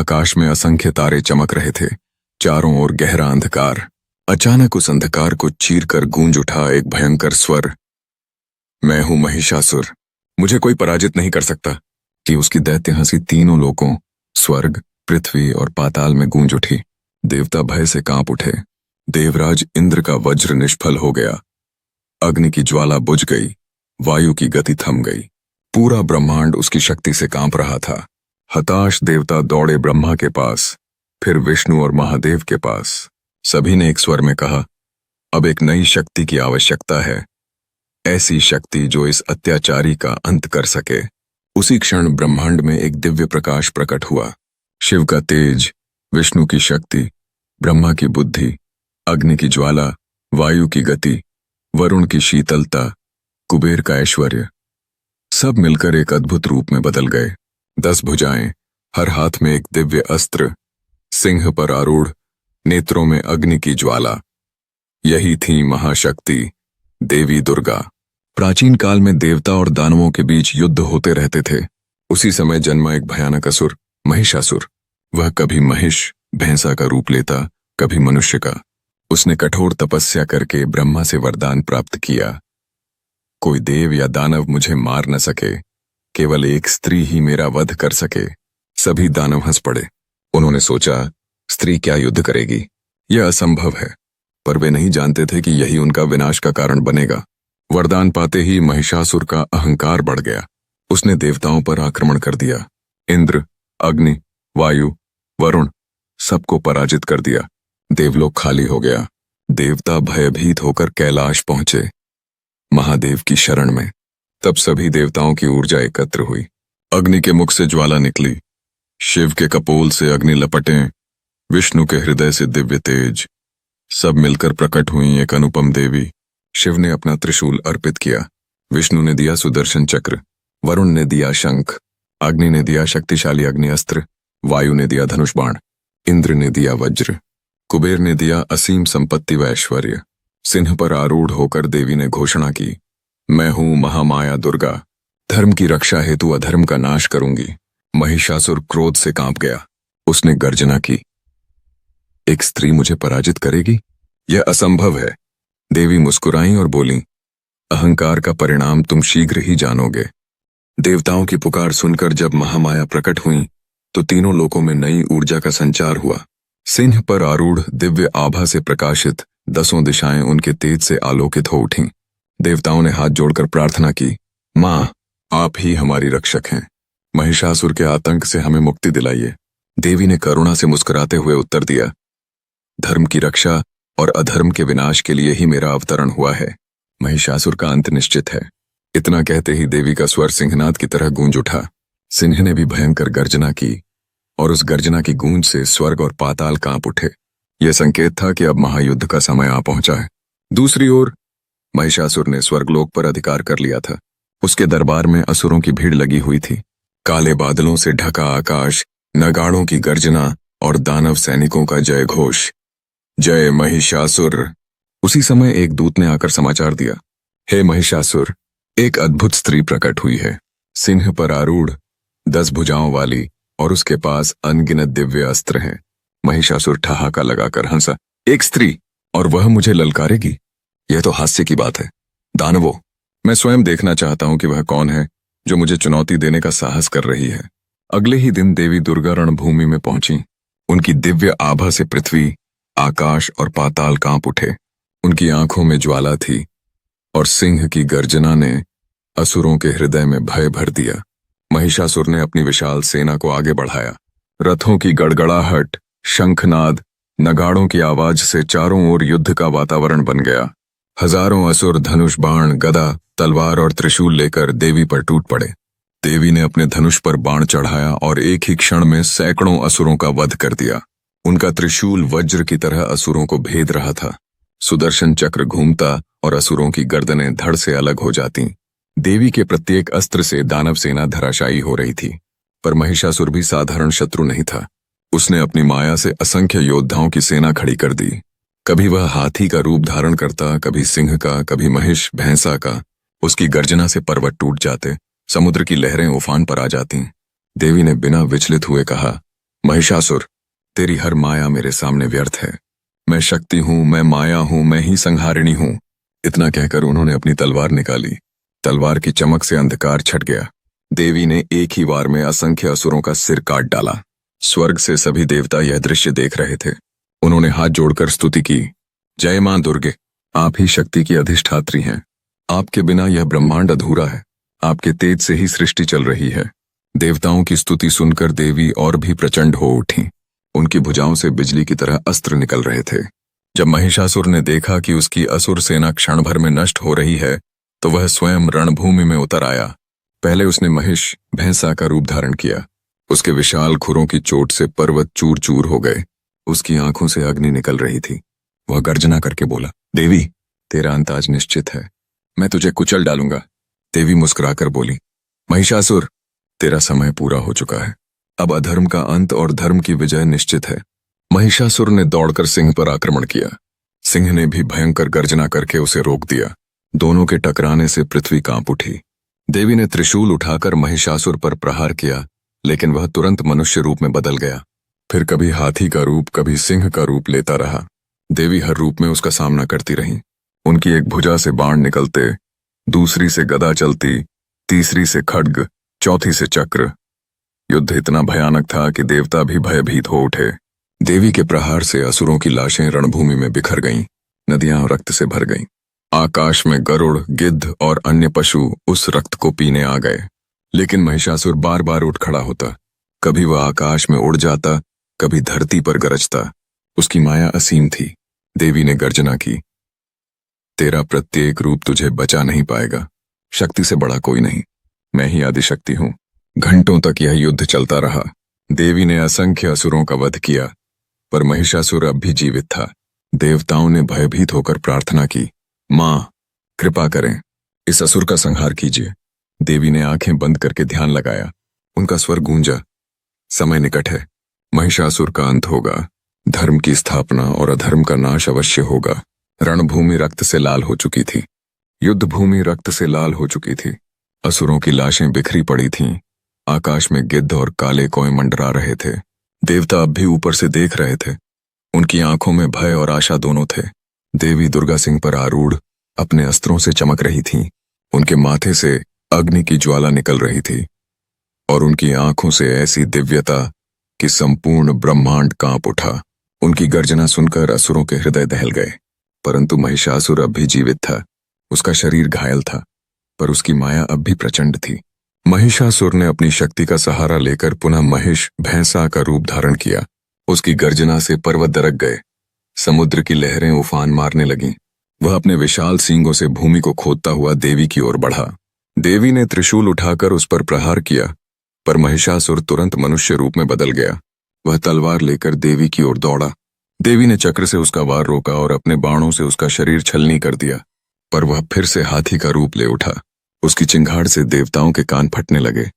आकाश में असंख्य तारे चमक रहे थे, चारों ओर गहरा अंधकार। अचानक उस अंधकार को चीरकर गूंज उठा एक भयंकर स्वर, मैं हूं महिषासुर, मुझे कोई पराजित नहीं कर सकता। कि उसकी दैत्य हंसी तीनों लोकों, स्वर्ग, पृथ्वी और पाताल में गूंज उठी। देवता भय से कांप उठे। देवराज इंद्र का वज्र निष्फल हो गया, अग्नि की ज्वाला बुझ गई, वायु की गति थम गई। पूरा ब्रह्मांड उसकी शक्ति से कांप रहा था। हताश देवता दौड़े ब्रह्मा के पास, फिर विष्णु और महादेव के पास। सभी ने एक स्वर में कहा, अब एक नई शक्ति की आवश्यकता है, ऐसी शक्ति जो इस अत्याचारी का अंत कर सके। उसी क्षण ब्रह्मांड में एक दिव्य प्रकाश प्रकट हुआ। शिव का तेज, विष्णु की शक्ति, ब्रह्मा की बुद्धि, अग्नि की ज्वाला, वायु की गति, वरुण की शीतलता, कुबेर का ऐश्वर्य, सब मिलकर एक अद्भुत रूप में बदल गए। 10 भुजाएं, हर हाथ में एक दिव्य अस्त्र, सिंह पर आरूढ़, नेत्रों में अग्नि की ज्वाला। यही थी महाशक्ति देवी दुर्गा। प्राचीन काल में देवता और दानवों के बीच युद्ध होते रहते थे। उसी समय जन्मा एक भयानक असुर, महिषासुर। वह कभी महिष, भैंसा का रूप लेता, कभी मनुष्य का। उसने कठोर तपस्या करके ब्रह्मा से वरदान प्राप्त किया, कोई देव या दानव मुझे मार न सके, केवल एक स्त्री ही मेरा वध कर सके। सभी दानव हंस पड़े। उन्होंने सोचा, स्त्री क्या युद्ध करेगी, यह असंभव है। पर वे नहीं जानते थे कि यही उनका विनाश का कारण बनेगा। वरदान पाते ही महिषासुर का अहंकार बढ़ गया। उसने देवताओं पर आक्रमण कर दिया। इंद्र, अग्नि, वायु, वरुण, सबको पराजित कर दिया। देवलोक खाली हो गया। देवता भयभीत होकर कैलाश पहुंचे, महादेव की शरण में। तब सभी देवताओं की ऊर्जा एकत्र हुई। अग्नि के मुख से ज्वाला निकली, शिव के कपोल से अग्नि लपटें, विष्णु के हृदय से दिव्य तेज, सब मिलकर प्रकट हुई एक अनुपम देवी। शिव ने अपना त्रिशूल अर्पित किया, विष्णु ने दिया सुदर्शन चक्र, वरुण ने दिया शंख, अग्नि ने दिया शक्तिशाली अग्नि अस्त्र, वायु ने दिया धनुष बाण, इंद्र ने दिया वज्र, कुबेर ने दिया असीम संपत्ति व ऐश्वर्य। सिंह पर आरूढ़ होकर देवी ने घोषणा की, मैं हूं महामाया दुर्गा, धर्म की रक्षा हेतु अधर्म का नाश करूंगी। महिषासुर क्रोध से कांप गया। उसने गर्जना की, एक स्त्री मुझे पराजित करेगी, यह असंभव है। देवी मुस्कुराईं और बोलीं, अहंकार का परिणाम तुम शीघ्र ही जानोगे। देवताओं की पुकार सुनकर जब महामाया प्रकट हुई तो तीनों लोकों में नई ऊर्जा का संचार हुआ। सिंह पर आरूढ़ दिव्य आभा से प्रकाशित 10 दिशाएं उनके तेज से आलोकित हो उठीं। देवताओं ने हाथ जोड़कर प्रार्थना की, मां, आप ही हमारी रक्षक हैं, महिषासुर के आतंक से हमें मुक्ति दिलाइए। देवी ने करुणा से मुस्कुराते हुए उत्तर दिया, धर्म की रक्षा और अधर्म के विनाश के लिए ही मेरा अवतरण हुआ है। महिषासुर का अंत निश्चित है। इतना कहते ही देवी का स्वर सिंहनाद की तरह गूंज उठा। सिंह ने भी भयंकर गर्जना की और उस गर्जना की गूंज से स्वर्ग और पाताल कांप उठे। यह संकेत था कि अब महायुद्ध का समय आ पहुंचा है। दूसरी ओर महिषासुर ने स्वर्गलोक पर अधिकार कर लिया था। उसके दरबार में असुरों की भीड़ लगी हुई थी। काले बादलों से ढका आकाश, नगाड़ों की गर्जना और दानव सैनिकों का जय घोष, जय महिषासुर। उसी समय एक दूत ने आकर समाचार दिया, हे महिषासुर, एक अद्भुत स्त्री प्रकट हुई है, सिंह पर आरूढ़, 10 भुजाओं वाली, और उसके पास अनगिनत दिव्य अस्त्र हैं। महिषासुर ठहाका लगाकर हंसा, एक स्त्री और वह मुझे ललकारेगी, यह तो हास्य की बात है। दानवों, मैं स्वयं देखना चाहता हूं कि वह कौन है जो मुझे चुनौती देने का साहस कर रही है। अगले ही दिन देवी दुर्गा रणभूमि में पहुंची। उनकी दिव्य आभा से पृथ्वी, आकाश और पाताल कांप उठे। उनकी आंखों में ज्वाला थी और सिंह की गर्जना ने असुरों के हृदय में भय भर दिया। महिषासुर ने अपनी विशाल सेना को आगे बढ़ाया। रथों की गड़गड़ाहट, शंखनाद, नगाड़ों की आवाज से चारों ओर युद्ध का वातावरण बन गया। हजारों असुर धनुष, बाण, गदा, तलवार और त्रिशूल लेकर देवी पर टूट पड़े। देवी ने अपने धनुष पर बाण चढ़ाया और एक ही क्षण में सैकड़ों असुरों का वध कर दिया। उनका त्रिशूल वज्र की तरह असुरों को भेद रहा था। सुदर्शन चक्र घूमता और असुरों की गर्दनें धड़ से अलग हो जाती। देवी के प्रत्येक अस्त्र से दानव सेना धराशायी हो रही थी। पर महिषासुर भी साधारण शत्रु नहीं था। उसने अपनी माया से असंख्य योद्धाओं की सेना खड़ी कर दी। कभी वह हाथी का रूप धारण करता, कभी सिंह का, कभी महिष, भैंसा का। उसकी गर्जना से पर्वत टूट जाते, समुद्र की लहरें उफान पर आ जाती। देवी ने बिना विचलित हुए कहा, महिषासुर, तेरी हर माया मेरे सामने व्यर्थ है। मैं शक्ति हूं, मैं माया हूं, मैं ही संहारिणी हूं। इतना कहकर उन्होंने अपनी तलवार निकाली। तलवार की चमक से अंधकार छट गया। देवी ने एक ही वार में असंख्य असुरों का सिर काट डाला। स्वर्ग से सभी देवता यह दृश्य देख रहे थे। उन्होंने हाथ जोड़कर स्तुति की। जय मां दुर्गे, आप ही शक्ति की अधिष्ठात्री हैं। आपके बिना यह ब्रह्मांड अधूरा है। आपके तेज से ही सृष्टि चल रही है। देवताओं की स्तुति सुनकर देवी और भी प्रचंड हो उठी। उनकी भुजाओं से बिजली की तरह अस्त्र निकल रहे थे। जब महिषासुर ने देखा कि उसकी असुर सेना क्षण भर में नष्ट हो रही है, तो वह स्वयं रणभूमि में उतर आया। पहले उसने महिष भैंसा का रूप धारण किया। उसके विशाल खुरों की चोट से पर्वत चूर चूर हो गए। उसकी आंखों से अग्नि निकल रही थी। वह गर्जना करके बोला, देवी, तेरा अंत आज निश्चित है। मैं तुझे कुचल डालूंगा। देवी मुस्कुराकर बोली, महिषासुर, तेरा समय पूरा हो चुका है। अब अधर्म का अंत और धर्म की विजय निश्चित है। महिषासुर ने दौड़कर सिंह पर आक्रमण किया। सिंह ने भी भयंकर गर्जना करके उसे रोक दिया। दोनों के टकराने से पृथ्वी कांप उठी। देवी ने त्रिशूल उठाकर महिषासुर पर प्रहार किया, लेकिन वह तुरंत मनुष्य रूप में बदल गया। फिर कभी हाथी का रूप, कभी सिंह का रूप लेता रहा। देवी हर रूप में उसका सामना करती रही। उनकी एक भुजा से बाण निकलते, दूसरी से गदा चलती, तीसरी से खड्ग, चौथी से चक्र। युद्ध इतना भयानक था कि देवता भी भयभीत हो उठे। देवी के प्रहार से असुरों की लाशें रणभूमि में बिखर गईं। नदियां रक्त से भर गईं। आकाश में गरुड़, गिद्ध और अन्य पशु उस रक्त को पीने आ गए। लेकिन महिषासुर बार बार उठ खड़ा होता। कभी वह आकाश में उड़ जाता, कभी धरती पर गरजता। उसकी माया असीम थी। देवी ने गर्जना की, तेरा प्रत्येक रूप तुझे बचा नहीं पाएगा। शक्ति से बड़ा कोई नहीं। मैं ही आदिशक्ति हूं। घंटों तक यह युद्ध चलता रहा। देवी ने असंख्य असुरों का वध किया, पर महिषासुर अब भी जीवित था। देवताओं ने भयभीत होकर प्रार्थना की, मां, कृपा करें, इस असुर का संहार कीजिए। देवी ने आंखें बंद करके ध्यान लगाया। उनका स्वर गूंजा, समय निकट है। महिषासुर का अंत होगा। धर्म की स्थापना और अधर्म का नाश अवश्य होगा। रणभूमि रक्त से लाल हो चुकी थी। युद्ध भूमि रक्त से लाल हो चुकी थी। असुरों की लाशें बिखरी पड़ी थीं। आकाश में गिद्ध और काले कौए मंडरा रहे थे। देवता अब भी ऊपर से देख रहे थे। उनकी आंखों में भय और आशा दोनों थे। देवी दुर्गा सिंह पर आरूढ़ अपने अस्त्रों से चमक रही थीं। उनके माथे से अग्नि की ज्वाला निकल रही थी और उनकी आंखों से ऐसी दिव्यता कि संपूर्ण ब्रह्मांड कांप उठा। उनकी गर्जना सुनकर असुरों के हृदय दहल गए। परंतु महिषासुर अब भी जीवित था। उसका शरीर घायल था, पर उसकी माया अब भी प्रचंड थी। महिषासुर ने अपनी शक्ति का सहारा लेकर पुनः महिष भैंसा का रूप धारण किया। उसकी गर्जना से पर्वत दरक गए। समुद्र की लहरें उफान मारने लगीं। वह अपने विशाल सींगों से भूमि को खोदता हुआ देवी की ओर बढ़ा। देवी ने त्रिशूल उठाकर उस पर प्रहार किया, पर महिषासुर तुरंत मनुष्य रूप में बदल गया। वह तलवार लेकर देवी की ओर दौड़ा। देवी ने चक्र से उसका वार रोका और अपने बाणों से उसका शरीर छलनी कर दिया, पर वह फिर से हाथी का रूप ले उठा। उसकी चिंगाड़ से देवताओं के कान फटने लगे।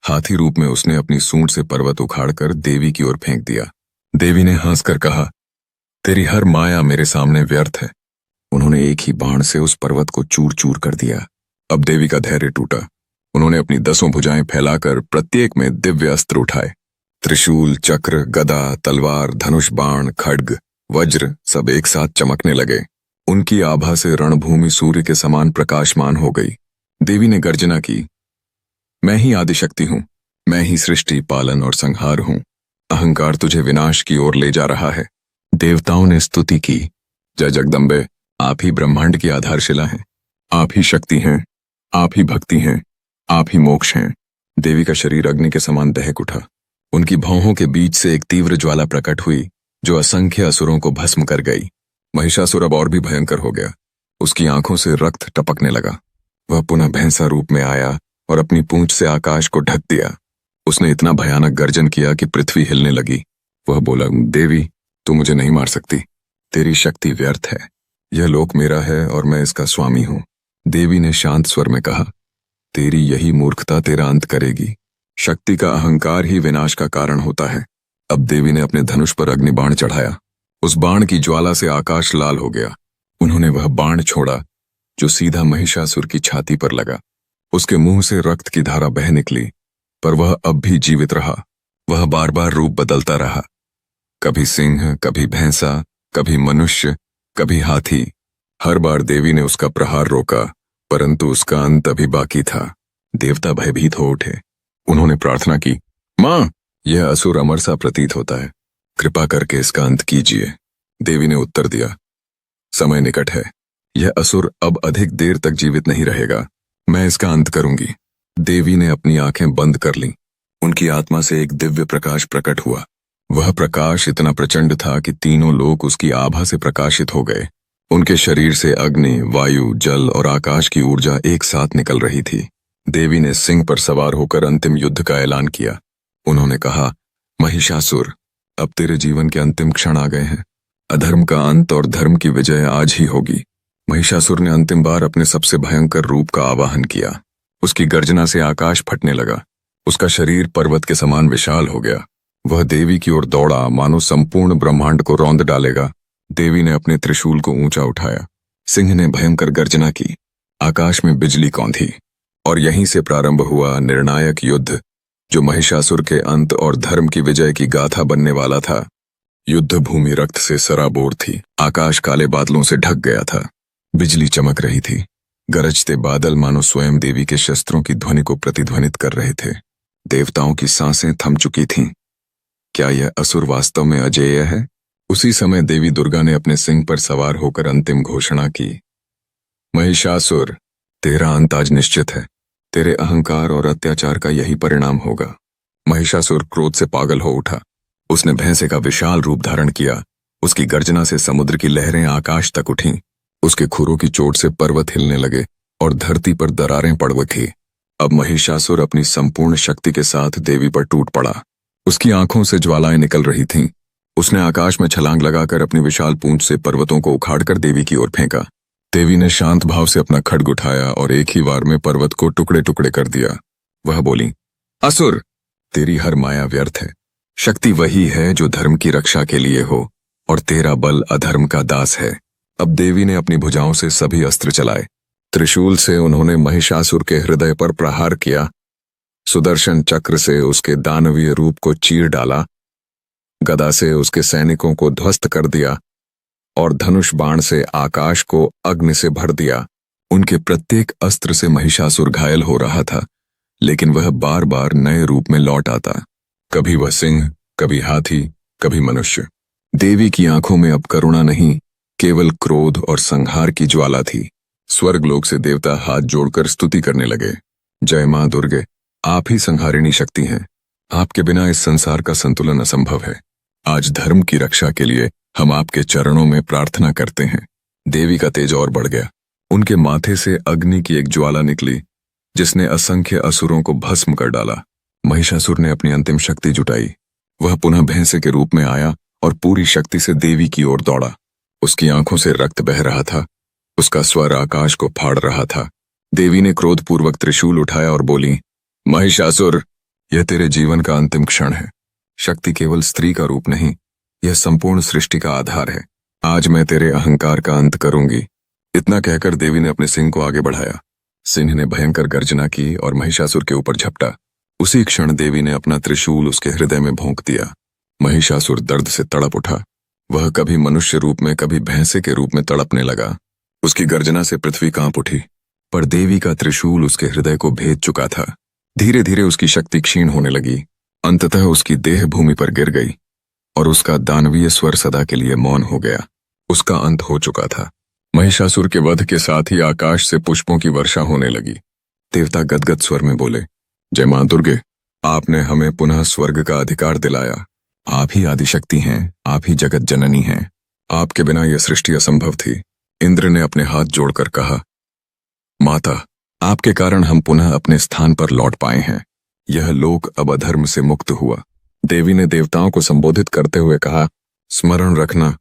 हाथी रूप में उसने अपनी सूंड से पर्वत उखाड़कर देवी की ओर फेंक दिया। देवी ने हंसकर कहा, तेरी हर माया मेरे सामने व्यर्थ है। उन्होंने एक ही बाण से उस पर्वत को चूर चूर कर दिया। अब देवी का धैर्य टूटा। उन्होंने अपनी 10 भुजाएं फैलाकर प्रत्येक में दिव्य अस्त्र उठाए। त्रिशूल, चक्र, गदा, तलवार, धनुष, बाण, खड्ग, वज्र सब एक साथ चमकने लगे। उनकी आभा से रणभूमि सूर्य के समान प्रकाशमान हो गई। देवी ने गर्जना की, मैं ही आदिशक्ति हूं। मैं ही सृष्टि, पालन और संहार हूं। अहंकार तुझे विनाश की ओर ले जा रहा है। देवताओं ने स्तुति की, जय जगदम्बे, आप ही ब्रह्मांड की आधारशिला हैं। आप ही शक्ति हैं, आप ही भक्ति हैं, आप ही मोक्ष हैं। देवी का शरीर अग्नि के समान दहक उठा। उनकी भौहों के बीच से एक तीव्र ज्वाला प्रकट हुई, जो असंख्य असुरों को भस्म कर गई। महिषासुर अब और भी भयंकर हो गया। उसकी आंखों से रक्त टपकने लगा। वह पुनः भैंसा रूप में आया और अपनी पूंछ से आकाश को ढक दिया। उसने इतना भयानक गर्जन किया कि पृथ्वी हिलने लगी। वह बोला, देवी, तू मुझे नहीं मार सकती। तेरी शक्ति व्यर्थ है। यह लोक मेरा है और मैं इसका स्वामी हूं। देवी ने शांत स्वर में कहा, तेरी यही मूर्खता तेरा अंत करेगी। शक्ति का अहंकार ही विनाश का कारण होता है। अब देवी ने अपने धनुष पर अग्निबाण चढ़ाया। उस बाण की ज्वाला से आकाश लाल हो गया। उन्होंने वह बाण छोड़ा जो सीधा महिषासुर की छाती पर लगा। उसके मुंह से रक्त की धारा बह निकली, पर वह अब भी जीवित रहा। वह बार बार रूप बदलता रहा, कभी सिंह, कभी भैंसा, कभी मनुष्य, कभी हाथी। हर बार देवी ने उसका प्रहार रोका, परंतु उसका अंत अभी बाकी था। देवता भयभीत हो उठे। उन्होंने प्रार्थना की, मां, यह असुर अमर सा प्रतीत होता है, कृपा करके इसका अंत कीजिए। देवी ने उत्तर दिया, समय निकट है, यह असुर अब अधिक देर तक जीवित नहीं रहेगा, मैं इसका अंत करूंगी। देवी ने अपनी आंखें बंद कर लीं। उनकी आत्मा से एक दिव्य प्रकाश प्रकट हुआ। वह प्रकाश इतना प्रचंड था कि तीनों लोक उसकी आभा से प्रकाशित हो गए। उनके शरीर से अग्नि, वायु, जल और आकाश की ऊर्जा एक साथ निकल रही थी। देवी ने सिंह पर सवार होकर अंतिम युद्ध का ऐलान किया। उन्होंने कहा, महिषासुर, अब तेरे जीवन के अंतिम क्षण आ गए हैं। अधर्म का अंत और धर्म की विजय आज ही होगी। महिषासुर ने अंतिम बार अपने सबसे भयंकर रूप का आवाहन किया। उसकी गर्जना से आकाश फटने लगा। उसका शरीर पर्वत के समान विशाल हो गया। वह देवी की ओर दौड़ा, मानो संपूर्ण ब्रह्मांड को रौंद डालेगा। देवी ने अपने त्रिशूल को ऊंचा उठाया। सिंह ने भयंकर गर्जना की। आकाश में बिजली कौंधी और यहीं से प्रारंभ हुआ निर्णायक युद्ध, जो महिषासुर के अंत और धर्म की विजय की गाथा बनने वाला था। युद्ध भूमि रक्त से सराबोर थी। आकाश काले बादलों से ढक गया था। बिजली चमक रही थी। गरजते बादल मानो स्वयं देवी के शस्त्रों की ध्वनि को प्रतिध्वनित कर रहे थे। देवताओं की सांसें थम चुकी थीं। क्या यह असुर वास्तव में अजेय है? उसी समय देवी दुर्गा ने अपने सिंह पर सवार होकर अंतिम घोषणा की, महिषासुर, तेरा अंत आज निश्चित है। तेरे अहंकार और अत्याचार का यही परिणाम होगा। महिषासुर क्रोध से पागल हो उठा। उसने भैंसे का विशाल रूप धारण किया। उसकी गर्जना से समुद्र की लहरें आकाश तक उठीं। उसके खुरों की चोट से पर्वत हिलने लगे और धरती पर दरारें पड़ उठी। अब महिषासुर अपनी संपूर्ण शक्ति के साथ देवी पर टूट पड़ा। उसकी आंखों से ज्वालाएं निकल रही थीं। उसने आकाश में छलांग लगाकर अपनी विशाल पूंछ से पर्वतों को उखाड़कर देवी की ओर फेंका। देवी ने शांत भाव से अपना खड्ग उठाया और एक ही वार में पर्वत को टुकड़े टुकड़े कर दिया। वह बोली, असुर, तेरी हर माया व्यर्थ है। शक्ति वही है जो धर्म की रक्षा के लिए हो, और तेरा बल अधर्म का दास है। अब देवी ने अपनी भुजाओं से सभी अस्त्र चलाए। त्रिशूल से उन्होंने महिषासुर के हृदय पर प्रहार किया। सुदर्शन चक्र से उसके दानवीय रूप को चीर डाला। गदा से उसके सैनिकों को ध्वस्त कर दिया और धनुष बाण से आकाश को अग्नि से भर दिया। उनके प्रत्येक अस्त्र से महिषासुर घायल हो रहा था, लेकिन वह बार बार नए रूप में लौट आता। कभी वह सिंह, कभी हाथी, कभी मनुष्य। देवी की आंखों में अब करुणा नहीं, केवल क्रोध और संहार की ज्वाला थी। स्वर्गलोक से देवता हाथ जोड़कर स्तुति करने लगे, जय मां दुर्गे, आप ही संहारिणी शक्ति हैं। आपके बिना इस संसार का संतुलन असंभव है। आज धर्म की रक्षा के लिए हम आपके चरणों में प्रार्थना करते हैं। देवी का तेज और बढ़ गया। उनके माथे से अग्नि की एक ज्वाला निकली, जिसने असंख्य असुरों को भस्म कर डाला। महिषासुर ने अपनी अंतिम शक्ति जुटाई। वह पुनः भैंसे के रूप में आया और पूरी शक्ति से देवी की ओर दौड़ा। उसकी आंखों से रक्त बह रहा था। उसका स्वर आकाश को फाड़ रहा था। देवी ने क्रोधपूर्वक त्रिशूल उठाया और बोली, महिषासुर, यह तेरे जीवन का अंतिम क्षण है। शक्ति केवल स्त्री का रूप नहीं, यह संपूर्ण सृष्टि का आधार है। आज मैं तेरे अहंकार का अंत करूंगी। इतना कहकर देवी ने अपने सिंह को आगे बढ़ाया। सिंह ने भयंकर गर्जना की और महिषासुर के ऊपर झपटा। उसी क्षण देवी ने अपना त्रिशूल उसके हृदय में भोंक दिया। महिषासुर दर्द से तड़प उठा। वह कभी मनुष्य रूप में, कभी भैंसे के रूप में तड़पने लगा। उसकी गर्जना से पृथ्वी कांप उठी, पर देवी का त्रिशूल उसके हृदय को भेद चुका था। धीरे धीरे उसकी शक्ति क्षीण होने लगी। अंततः उसकी देह भूमि पर गिर गई और उसका दानवीय स्वर सदा के लिए मौन हो गया। उसका अंत हो चुका था। महिषासुर के वध के साथ ही आकाश से पुष्पों की वर्षा होने लगी। देवता गदगद स्वर में बोले, जय मां दुर्गे, आपने हमें पुनः स्वर्ग का अधिकार दिलाया। आप ही आदिशक्ति हैं, आप ही जगत जननी हैं। आपके बिना यह सृष्टि असंभव थी। इंद्र ने अपने हाथ जोड़कर कहा, माता, आपके कारण हम पुनः अपने स्थान पर लौट पाए हैं। यह लोक अब अधर्म से मुक्त हुआ। देवी ने देवताओं को संबोधित करते हुए कहा, स्मरण रखना,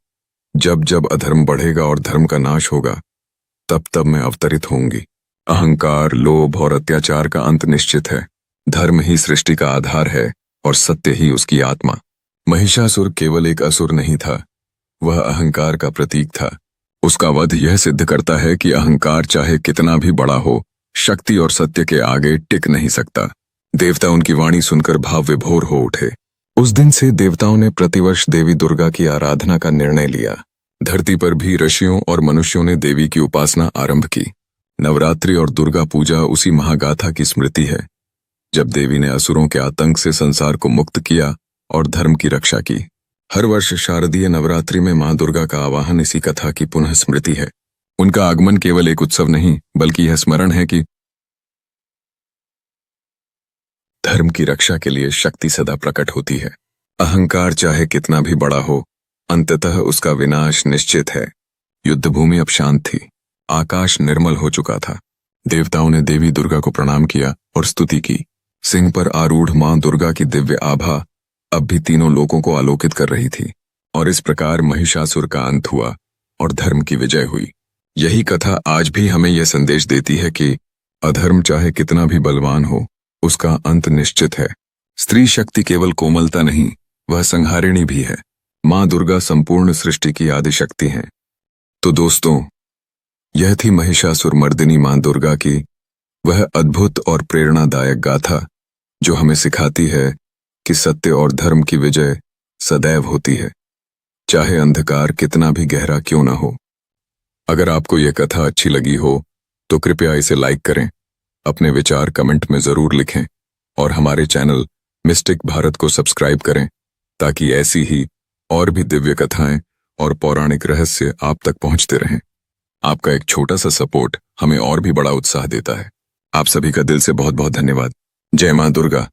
जब जब अधर्म बढ़ेगा और धर्म का नाश होगा, तब तब मैं अवतरित होंगी। अहंकार, लोभ और अत्याचार का अंत निश्चित है। धर्म ही सृष्टि का आधार है और सत्य ही उसकी आत्मा। महिषासुर केवल एक असुर नहीं था, वह अहंकार का प्रतीक था। उसका वध यह सिद्ध करता है कि अहंकार चाहे कितना भी बड़ा हो, शक्ति और सत्य के आगे टिक नहीं सकता। देवता उनकी वाणी सुनकर भाव विभोर हो उठे। उस दिन से देवताओं ने प्रतिवर्ष देवी दुर्गा की आराधना का निर्णय लिया। धरती पर भी ऋषियों और मनुष्यों ने देवी की उपासना आरंभ की। नवरात्रि और दुर्गा पूजा उसी महागाथा की स्मृति है, जब देवी ने असुरों के आतंक से संसार को मुक्त किया और धर्म की रक्षा की। हर वर्ष शारदीय नवरात्रि में मां दुर्गा का आवाहन इसी कथा की पुनः स्मृति है। उनका आगमन केवल एक उत्सव नहीं, बल्कि यह स्मरण है कि धर्म की रक्षा के लिए शक्ति सदा प्रकट होती है। अहंकार चाहे कितना भी बड़ा हो, अंततः उसका विनाश निश्चित है। युद्धभूमि अब शांत थी, आकाश निर्मल हो चुका था। देवताओं ने देवी दुर्गा को प्रणाम किया और स्तुति की। सिंह पर आरूढ़ मां दुर्गा की दिव्य आभा अब भी तीनों लोकों को आलोकित कर रही थी, और इस प्रकार महिषासुर का अंत हुआ और धर्म की विजय हुई। यही कथा आज भी हमें यह संदेश देती है कि अधर्म चाहे कितना भी बलवान हो, उसका अंत निश्चित है। स्त्री शक्ति केवल कोमलता नहीं, वह संहारिणी भी है। मां दुर्गा संपूर्ण सृष्टि की आदि शक्ति हैं। तो दोस्तों, यह थी महिषासुर मर्दिनी मां दुर्गा की वह अद्भुत और प्रेरणादायक गाथा, जो हमें सिखाती है कि सत्य और धर्म की विजय सदैव होती है, चाहे अंधकार कितना भी गहरा क्यों न हो। अगर आपको यह कथा अच्छी लगी हो तो कृपया इसे लाइक करें, अपने विचार कमेंट में जरूर लिखें और हमारे चैनल मिस्टिक भारत को सब्सक्राइब करें, ताकि ऐसी ही और भी दिव्य कथाएं और पौराणिक रहस्य आप तक पहुंचते रहें। आपका एक छोटा सा सपोर्ट हमें और भी बड़ा उत्साह देता है। आप सभी का दिल से बहुत बहुत धन्यवाद। जय मां दुर्गा।